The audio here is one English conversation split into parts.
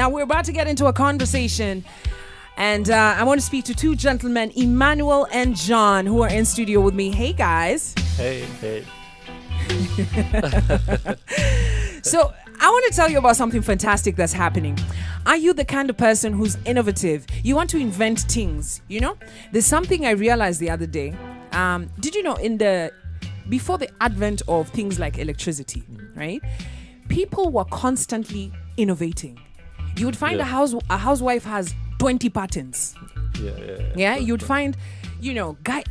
Now we're about to get into a conversation, and I want to speak to two gentlemen, Emmanuel and John, who are in studio with me. Hey, guys. Hey. So I want to tell you about something fantastic that's happening. Are you the kind of person who's innovative? You want to invent things, you know? There's something I realized the other day. Did you know before the advent of things like electricity, right? People were constantly innovating. You would find a housewife has 20 patents. Yeah. You'd find,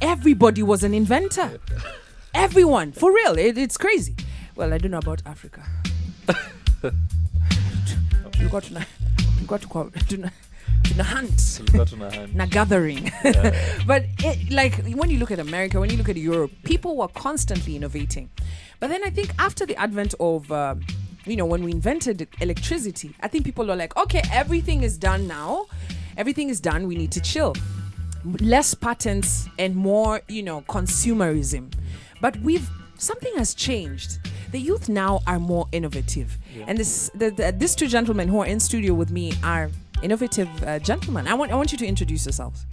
everybody was an inventor. Yeah. Everyone, for real. It's crazy. Well, I don't know about Africa. You got to hunt. Na gathering. Yeah. But when you look at America, when you look at Europe, people were constantly innovating. But then I think after the advent of when we invented electricity, I think people are like, okay, everything is done now. Everything is done. We need to chill. Less patents and more, consumerism. But something has changed. The youth now are more innovative. Yeah. And these two gentlemen who are in studio with me are innovative gentlemen. I want you to introduce yourselves.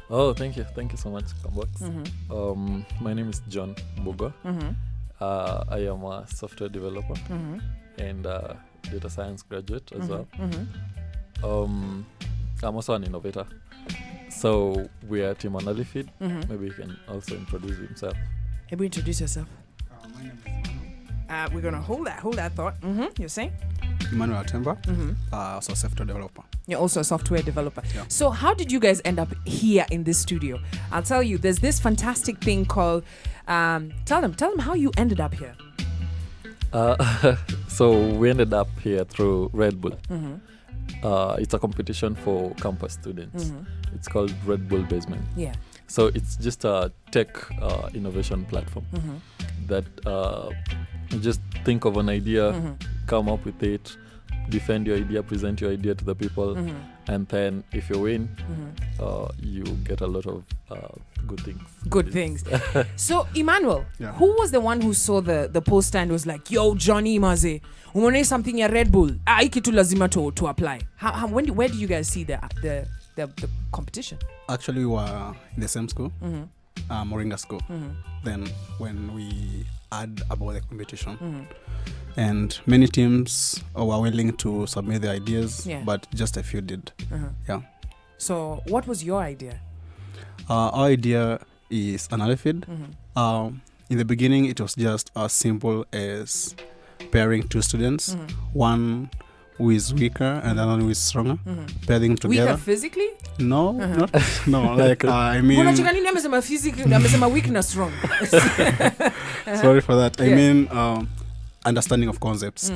Oh, thank you. Thank you so much, Kwambox. Mm-hmm. My name is John Booga. Mm-hmm. I am a software developer and data science graduate as well. Mm-hmm. I'm also an innovator. So we are Team Analyfeed. Maybe you can also introduce himself. Maybe introduce yourself. My name is Emmanuel. We're gonna hold that thought. You're saying? Emmanuel Atemba. Also a software developer. You're also a software developer. Yeah. So how did you guys end up here in this studio? I'll tell you. There's this fantastic thing called. Tell them how you ended up here. So we ended up here through RedBull. It's a competition for campus students. It's called RedBull Basement. Yeah. So it's just a tech innovation platform that you just think of an idea, come up with it, defend your idea, present your idea to the people, and then if you win, you get a lot of good things. Good things. So, Emmanuel, Yeah. who was the one who saw the poster and was like, yo, Johnny Maze, umone something ya Red Bull, ikitu lazima to apply. Where do you guys see the competition? Actually, we were in the same school, Moringa School. Then when we heard about the competition, and many teams were willing to submit their ideas, but just a few did. Yeah. So what was your idea? Our idea is Analyfeed. In the beginning, it was just as simple as pairing two students, one who is weaker and the other one who is stronger, pairing together. Weaker physically? No, no. Like I mean, amesema weak na strong. Sorry for that. I mean, understanding of concepts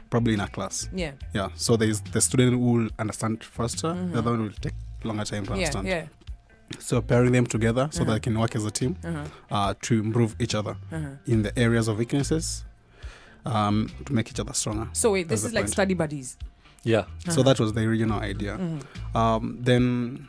probably in a class. Yeah. So there's the student who will understand faster, the other one will take longer time to understand. Yeah. So pairing them together so that they can work as a team to improve each other in the areas of weaknesses, to make each other stronger. So wait, this is like study buddies. Yeah. So that was the original idea. Then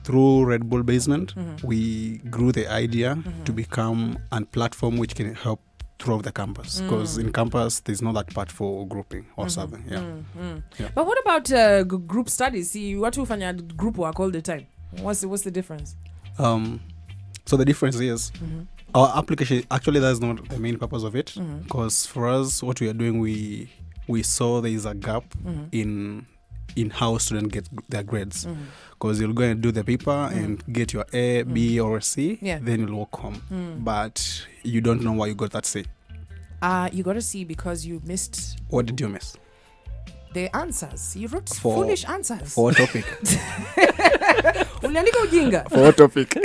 through RedBull Basement, we grew the idea to become a platform which can help throughout the campus. Because in campus, there's not that part for grouping or something. Yeah. But what about group studies? See, what we find group work all the time. What's the difference? So the difference is our application, actually that's not the main purpose of it. Because for us, what we are doing, we saw there is a gap in how students get their grades. Because you'll go and do the paper and get your A, B, or C, then you'll walk home. But you don't know why you got that C. You got a C because you missed... What did you miss? The answers. You wrote foolish answers. For what topic? Uliandika ujinga. For what topic?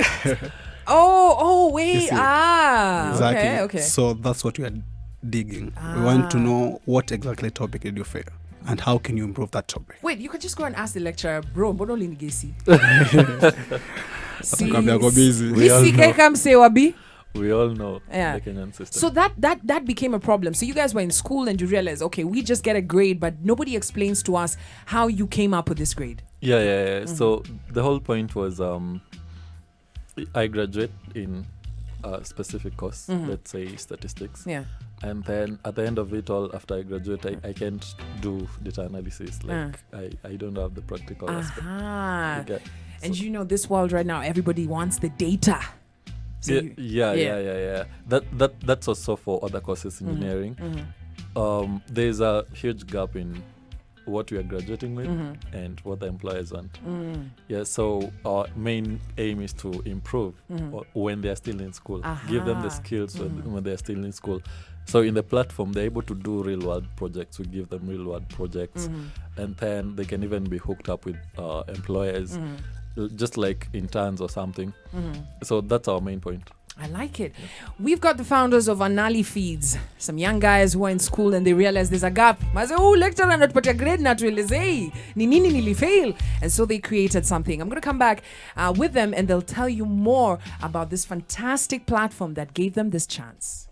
Oh, wait. Exactly. Okay. So that's what we are digging. We want to know what exactly topic did you fail and how can you improve that topic. Wait, you could just go and ask the lecturer, bro, mbona ulinigesi? We all know the Kenyan system. So that became a problem. So you guys were in school and you realized, okay, we just get a grade, but nobody explains to us how you came up with this grade. Yeah. So the whole point was I graduate in a specific course, let's say statistics. Yeah. And then at the end of it all, after I graduate, I can't do data analysis. Like I don't have the practical aspect. Okay. And this world right now, everybody wants the data. So yeah. That's also for other courses, engineering. There's a huge gap in what we are graduating with and what the employers want. Yeah, so our main aim is to improve when they are still in school. Give them the skills when they are still in school. So in the platform, they're able to do real world projects. We give them real world projects, and then they can even be hooked up with employers, just like interns or something. So that's our main point. I like it. We've got the founders of Anali Feeds, some young guys who are in school and they realize there's a gap. Lecturer not put a grade na tuelezei. Ni nini nilifail. And so they created something. I'm going to come back with them and they'll tell you more about this fantastic platform that gave them this chance.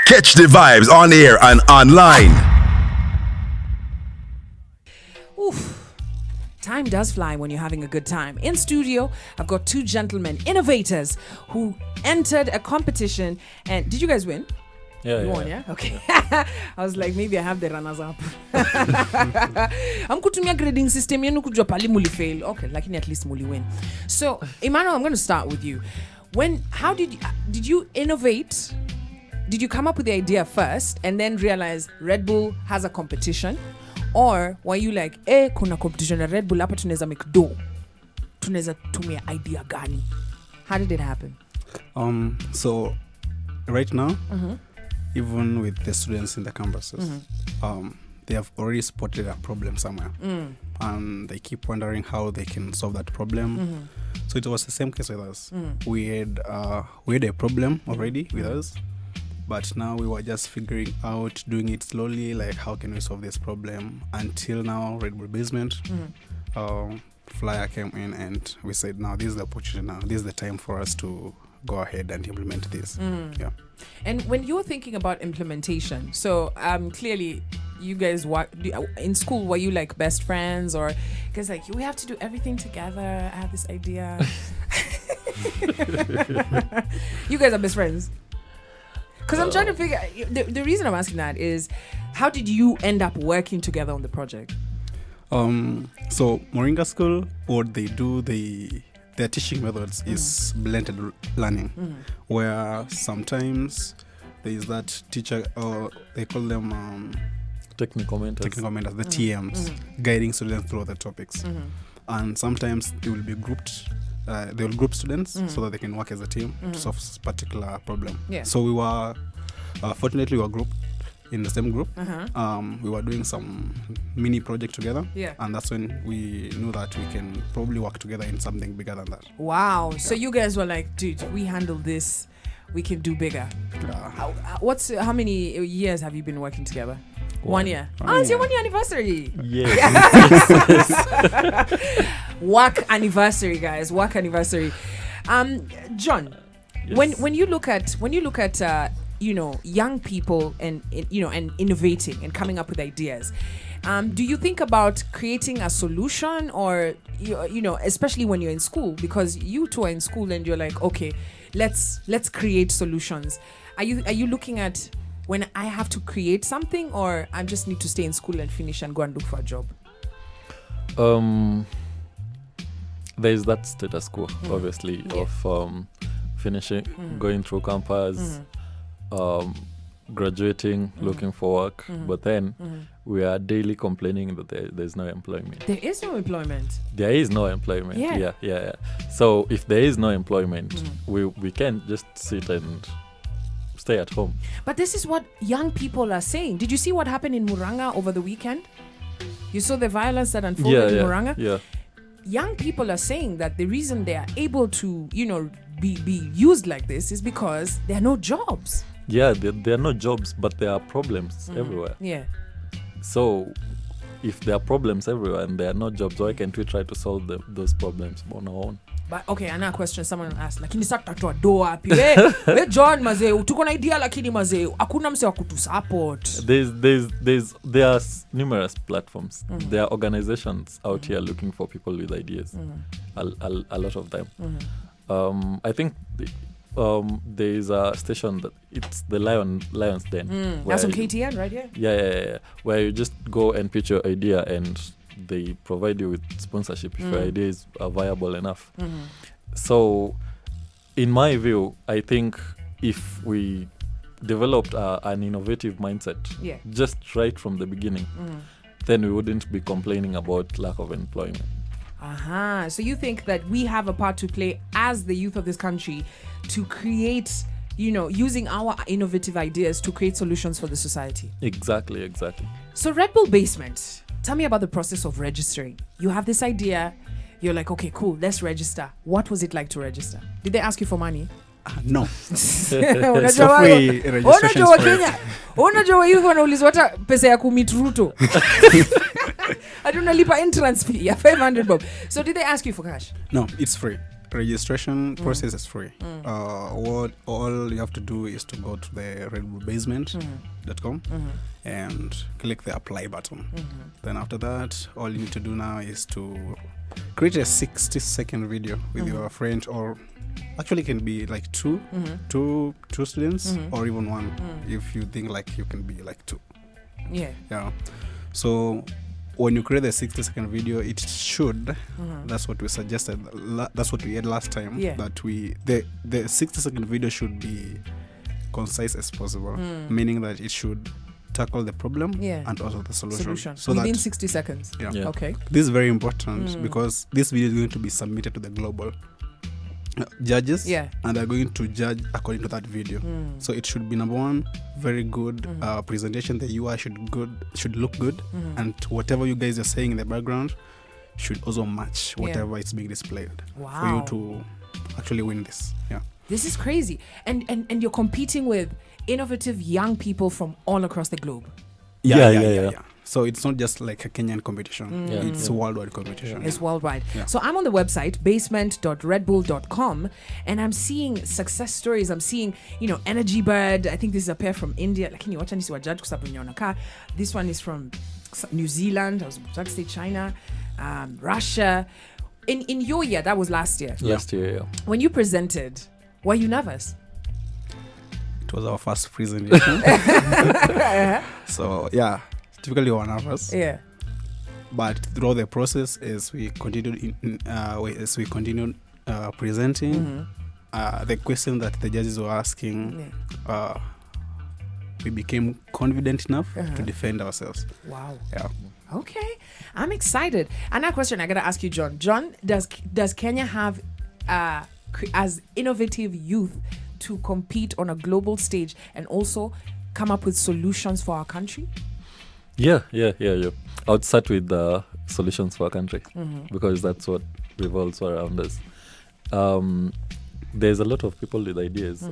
Catch the vibes on air and online. Oof. Time does fly when you're having a good time. In studio, I've got two gentlemen, innovators, who entered a competition. And did you guys win? Yeah, you won, yeah? Okay. Yeah. I was like, maybe I have the runners up. I'm kutumia grading system yenu kujua pali muli fail. Okay, lakini at least muli win. So, Emmanuel, I'm going to start with you. How did you innovate? Did you come up with the idea first and then realize Red Bull has a competition? Or were you like, kuna competition at Red Bull, hapa tunaweza make dough. Tunaweza tumia idea gani? How did it happen? So right now, even with the students in the campuses, they have already spotted a problem somewhere. And they keep wondering how they can solve that problem. So it was the same case with us. We had a problem already with us. But now we were just figuring out, doing it slowly, like how can we solve this problem? Until now, RedBull Basement, Flyer came in and we said, now this is the opportunity now. This is the time for us to go ahead and implement this. Yeah. And when you were thinking about implementation, so clearly you guys in school, were you like best friends or because like we have to do everything together? I have this idea. You guys are best friends? Because I'm trying to figure, the reason I'm asking that is, how did you end up working together on the project? So Moringa School, what they do, their teaching methods is blended learning, where sometimes there is that teacher, they call them technical mentors, the TMs, guiding students through the topics. And sometimes they will be grouped. They will group students so that they can work as a team to solve a particular problem. Yeah. So we were, fortunately, we were grouped in the same group. We were doing some mini project together. Yeah. And that's when we knew that we can probably work together in something bigger than that. Wow. Yeah. So you guys were like, dude, we handle this. We can do bigger. How many years have you been working together? 1 year. It's your 1 year anniversary. Yes. Work anniversary, guys. Work anniversary. John, yes. when you look at young people and innovating and coming up with ideas, do you think about creating a solution or especially when you're in school, because you two are in school and you're like, okay, let's create solutions. Are you looking at when I have to create something, or I just need to stay in school and finish and go and look for a job? There's that status quo, obviously, of finishing, going through campus, graduating, looking for work. But then we are daily complaining that there's no employment. There is no employment. There is no employment. Yeah. So if there is no employment, we can't just sit and stay at home. But this is what young people are saying. Did you see what happened in Muranga over the weekend? You saw the violence that unfolded in Muranga? Yeah. Young people are saying that the reason they are able to, be used like this is because there are no jobs. Yeah, there are no jobs, but there are problems everywhere. Yeah. So if there are problems everywhere and there are no jobs, why can't we try to solve those problems on our own? But okay, another question someone asked, lakini sasa tutatoa doa wapi? We John mazee, tuko na idea lakini mazee, hakuna mse wa kutusupport. There are numerous platforms. There are organizations out here looking for people with ideas. A lot of them. I think there's a station that it's the Lion's Den. That's on you- KTN right here. Yeah. Where you just go and pitch your idea and they provide you with sponsorship if your idea is viable enough. So, in my view, I think if we developed an innovative mindset Yeah. just right from the beginning, then we wouldn't be complaining about lack of employment. So you think that we have a part to play as the youth of this country to create, using our innovative ideas to create solutions for the society? Exactly. So RedBull Basement, tell me about the process of registering. You have this idea, you're like, okay, cool, let's register. What was it like to register? Did they ask you for money? No. Unajua free, wa- registration unajua is free. Wakenya, unajua youth wanaulizwa hata pesa ya kumit Ruto. I don't know, lipa entrance fee ya 500 bob. So did they ask you for cash? No, it's free. Registration process is free. What all you have to do is to go to the RedBullBasement.com and click the apply button. Then after that, all you need to do now is to create a 60-second video with your friend, or actually it can be like two students, or even one if you think like you can be like two. Yeah. So when you create the 60-second video, it should, that's what we suggested, that's what we had last time, that the 60-second video should be concise as possible, meaning that it should tackle the problem and also the solution. So within that, 60 seconds. Yeah. Okay. this is very important because this video is going to be submitted to the global judges, and they're going to judge according to that video. So it should be, number one, very good presentation. The UI should look good, and whatever you guys are saying in the background should also match whatever is being displayed for you to actually win this. This is crazy. And you're competing with innovative young people from all across the globe. Yeah. So it's not just like a Kenyan competition. It's a worldwide competition. It's worldwide. So I'm on the website, basement.redbull.com, and I'm seeing success stories. I'm seeing, Energy Bird. I think this is a pair from India. Lakini wacha nisi wajudge kwa sababu ninaona. This one is from New Zealand. I was about to say China, Russia. In your year, that was last year. Last year, yeah. When you presented, were you nervous? It was our first presentation. So typically we're nervous. Yeah. But throughout the process, as we continued presenting, the question that the judges were asking, we became confident enough to defend ourselves. Wow. Yeah. Okay, I'm excited. Another question I gotta ask you, John. John, does Kenya have as innovative youth to compete on a global stage and also come up with solutions for our country? Yeah. I would start with the solutions for our country because that's what revolves around us. There's a lot of people with ideas.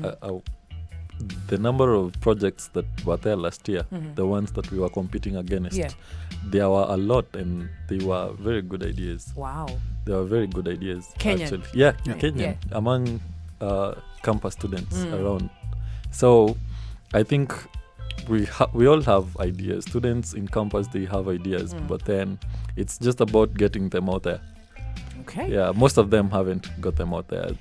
The number of projects that were there last year, the ones that we were competing against, there were a lot, and they were very good ideas. Wow. They were very good ideas. Kenyan. Actually. Yeah. Kenyan. Among campus students around. So I think we all have ideas. Students in campus, they have ideas, but then it's just about getting them out there. Okay. Yeah, most of them haven't got them out there.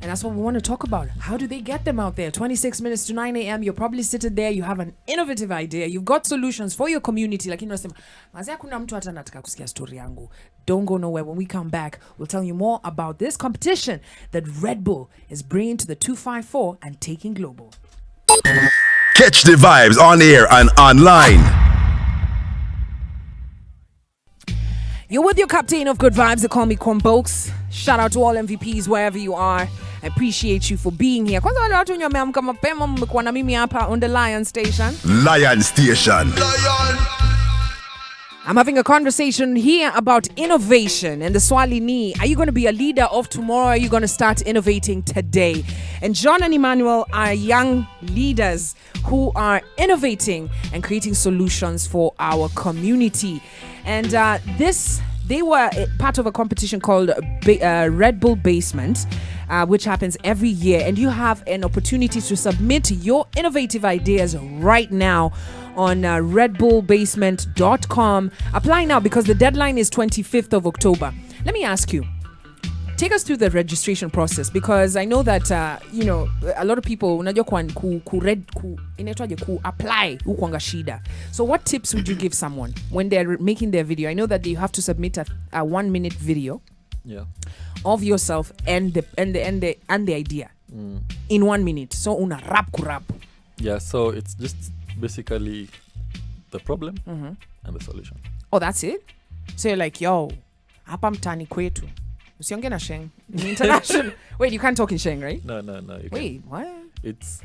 And that's what we want to talk about. How do they get them out there? 26 minutes to 9 a.m. You're probably sitting there. You have an innovative idea. You've got solutions for your community. Like, unasema, mazia kuna mtu hata nataka kusikia story yangu. Don't go nowhere. When we come back, we'll tell you more about this competition that Red Bull is bringing to the 254 and taking global. Catch the vibes on air and online. You're with your captain of good vibes. They call me Kwambox. Shout out to all MVPs wherever you are. I appreciate you for being here. Kwanza wale watu wenye wameamka mapema mmekuwa na mimi hapa on the Lion Station. Lion Station. I'm having a conversation here about innovation, and the swali ni, are you going to be a leader of tomorrow, or are you going to start innovating today? And John and Emmanuel are young leaders who are innovating and creating solutions for our community. And they were part of a competition called Red Bull Basement, which happens every year. And you have an opportunity to submit your innovative ideas right now on redbullbasement.com. Apply now because the deadline is 25th of October. Let me ask you, take us through the registration process, because I know that you know, a lot of people unajua ku apply hukwanga shida. So what tips would you give someone when they're making their video? I know that you have to submit a 1-minute video of yourself and the idea in 1 minute. So una rap kurap. Yeah, so it's just basically the problem and the solution. Oh, that's it? So you're like, yo, hapa mtani kwetu usiongee na sheng. International. Wait, you can't talk in sheng, right? No. Wait, what? It's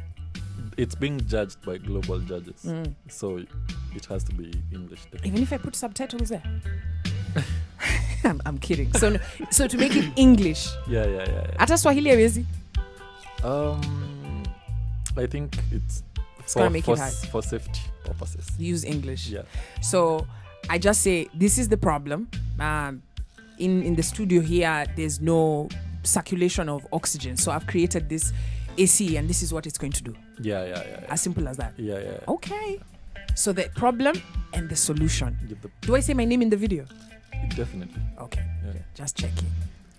being judged by global judges. So it has to be English. Definitely. Even if I put subtitles there? I'm kidding. So to make it English. Yeah. Hata Swahili hawezi? I think it's for safety purposes. Use English. Yeah. So I just say, this is the problem. In the studio here, there's no circulation of oxygen. So I've created this AC and this is what it's going to do. Yeah. As simple as that. Yeah. Okay. So the problem and the solution. Yeah, Do I say my name in the video? definitely. Okay. Yeah. Just checking.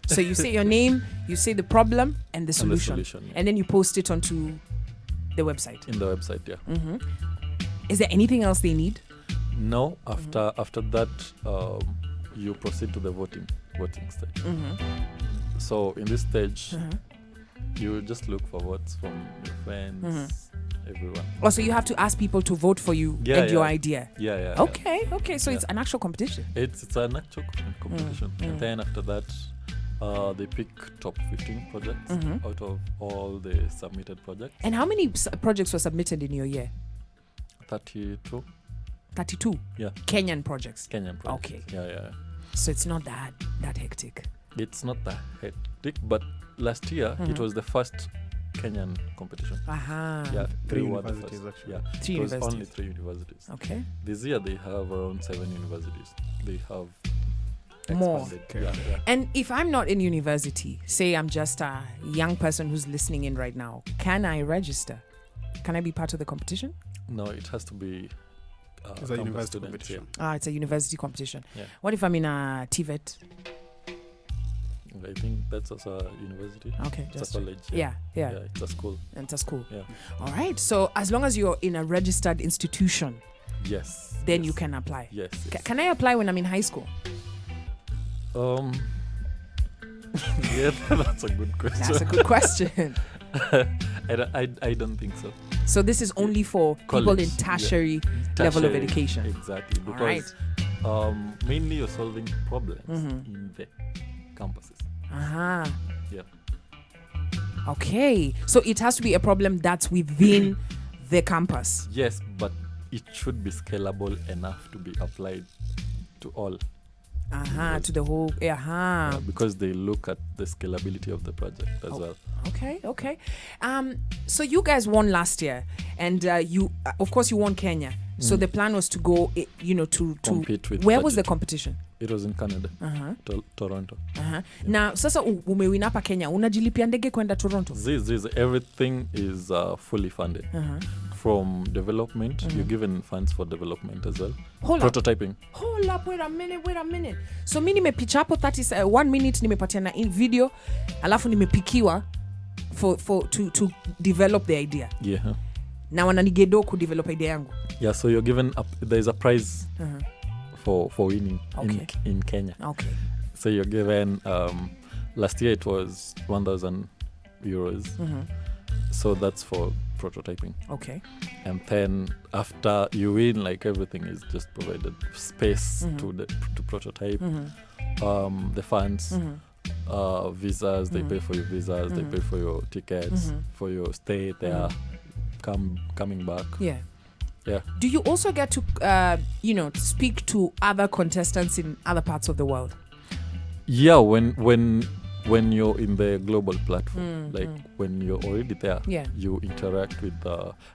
So you say your name, you say the problem and the solution. Yeah. And then you post it onto the website. In the website, yeah. Is there anything else they need? No, after that, you proceed to the voting stage. So in this stage, you just look for votes from your friends, everyone. Oh, so you have to ask people to vote for you and your idea. Yeah. Okay. So it's an actual competition. It's an actual competition. And then after that, they pick top 15 projects out of all the submitted projects. And how many projects were submitted in your year? 32. 32? Yeah. Kenyan projects? Kenyan projects. Okay. Yeah. So it's not that hectic. It's not that hectic, but last year it was the first Kenyan competition. Yeah. 3 universities actually. Yeah. 3 it was universities. only 3 universities. Okay. This year they have around 7 universities. They have more. expanded. Yeah. And if I'm not in university, say I'm just a young person who's listening in right now, can I register? Can I be part of the competition? No, it has to be It's a university students, competition. It's a university competition. Yeah. What if I'm in a TVET? I think that's also a university. Okay, It's just a college. yeah. It's a school. And that's cool. Yeah. All right. So as long as you're in a registered institution, Yes. then yes. you can apply. Yes. Can I apply when I'm in high school? Yeah, that's a good question. That's a good question. I don't think so. So this is only for people College, in tertiary level of education. Exactly. All right. Because mainly you're solving problems in the campuses. Yeah. Okay. So it has to be a problem that's within the campus. Yes, but it should be scalable enough to be applied to all. To the whole. Yeah, because they look at the scalability of the project as well. Okay. So you guys won last year, and you, of course, you won Kenya. So the plan was to go, to compete with. Where was the competition? It was in Canada, Toronto. Now, sasa umewin hapa Kenya, unajilipia ndege kwenda Toronto? This everything is fully funded. From development, you're given funds for development as well. Prototyping. Hold up, wait a minute. So mi nimepicha hapo 1 minute nimepatiana in video, alafu nimepikiwa to develop the idea. Yeah. Na wananigedo ku develop idea yangu. Yeah, so you're given there's a prize for winning in Kenya. Okay. So you're given last year it was 1,000 euros. So that's for prototyping. Okay. And then after you win, like everything is just provided space to prototype, the funds, visas, they pay for your visas, they pay for your tickets, for your stay there, coming back. Yeah. Yeah. Do you also get to speak to other contestants in other parts of the world? Yeah, when you're in the global platform, like when you're already there, you interact with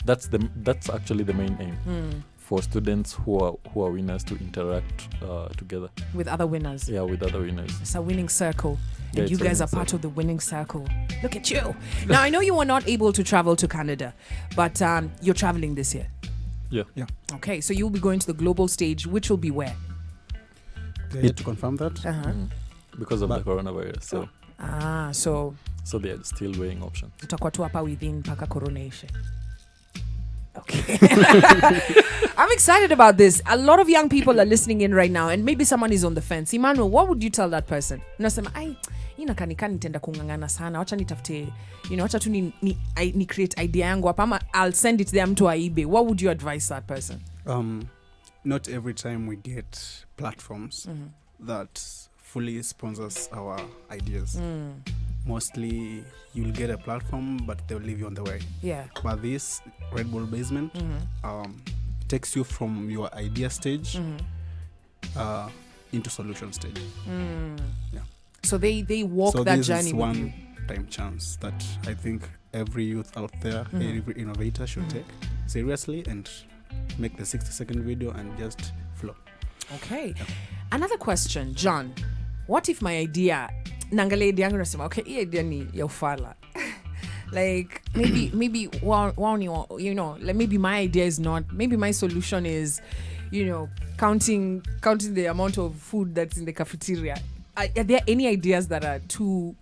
that's actually the main aim for students who are winners to interact together with other winners. Yeah, with other winners. It's a winning circle. Yeah, and you guys are part of the winning circle. Look at you. Now I know you were not able to travel to Canada, but you're traveling this year. Yeah. Okay, so you'll be going to the global stage, which will be where? They need to confirm that. Because of the coronavirus. So So they are still weighing options. utakuwa tu hapa within mpaka corona ishe. Okay. I'm excited about this. A lot of young people are listening in right now, and maybe someone is on the fence. Emmanuel, what would you tell that person? Unasema, inakanika nitenda kungangana sana. Wacha nitafute, wacha tu ni create idea yangu hapa ama I'll send it there mtu aibe. What would you advise that person? Not every time we get platforms that fully sponsors our ideas. Mostly you'll get a platform, but they'll leave you on the way. Yeah. But this RedBull Basement takes you from your idea stage into solution stage. Yeah. So they walk that journey with you. So this is one-time chance that I think every youth out there, every innovator should take seriously and make the 60-second video and just flow. Okay. Yeah. Another question, John. What if my idea nangale idea yangu nasema okay hii idea ni ya ufala like maybe like maybe my idea is not, maybe my solution is counting the amount of food that's in the cafeteria. Are there any ideas that are too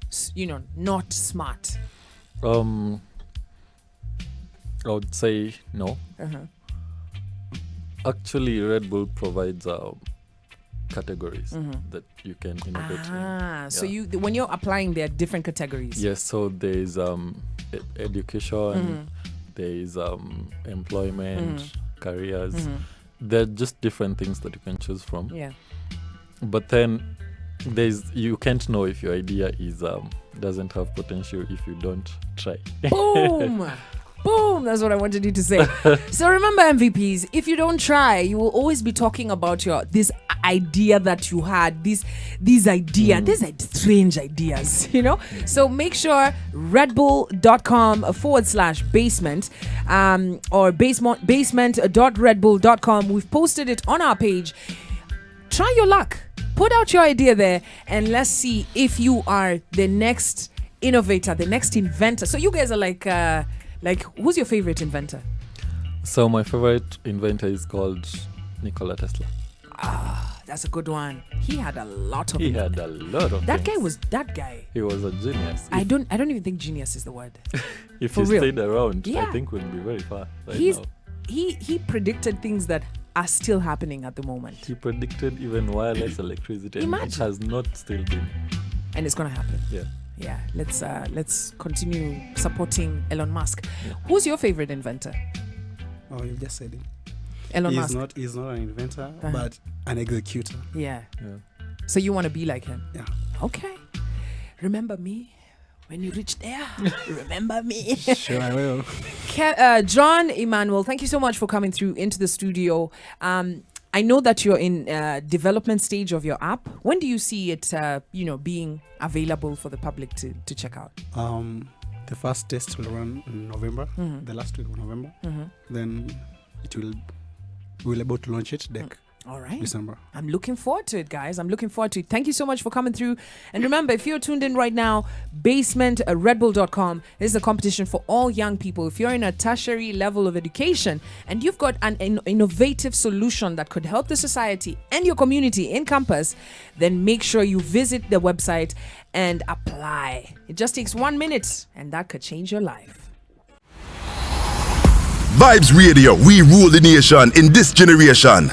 not smart? I would say no. Actually, RedBull provides categories that you can innovate in. So when you're applying, there are different categories. Yes, so there is education, there is employment, careers. They're just different things that you can choose from. Yeah. But then you can't know if your idea is doesn't have potential if you don't try. Boom. Boom, that's what I wanted you to say. So remember, MVPs, if you don't try, you will always be talking about this idea that you had, these strange ideas, So make sure redbull.com/basement or basement.redbull.com. We've posted it on our page. Try your luck. Put out your idea there and let's see if you are the next innovator, the next inventor. So you guys are like, who's your favorite inventor? So my favorite inventor is called Nikola Tesla. That's a good one. He had a lot of things. That guy. He was a genius. I don't even think genius is the word. If he stayed around, I think we'll be very far now. He predicted things that are still happening at the moment. He predicted even wireless electricity. Imagine. And it has not still been. And it's gonna happen. Yeah, let's continue supporting Elon Musk. Yeah. Who's your favorite inventor? Oh, you just said it. Elon Musk. He's not an inventor, but an executor. Yeah. So you want to be like him? Yeah. Okay. Remember me when you reach there. Remember me. Sure, I will. John Emmanuel, thank you so much for coming through into the studio. I know that you're in development stage of your app. When do you see it, being available for the public to check out? The first test will run in November, the last week of November. Then we'll about to launch it all right. December. I'm looking forward to it, guys. I'm looking forward to it. Thank you so much for coming through. And remember, if you're tuned in right now, basement.redbull.com is a competition for all young people. If you're in a tertiary level of education and you've got an innovative solution that could help the society and your community in campus, then make sure you visit the website and apply. It just takes 1 minute and that could change your life. Vybez Radio, we rule the nation in this generation.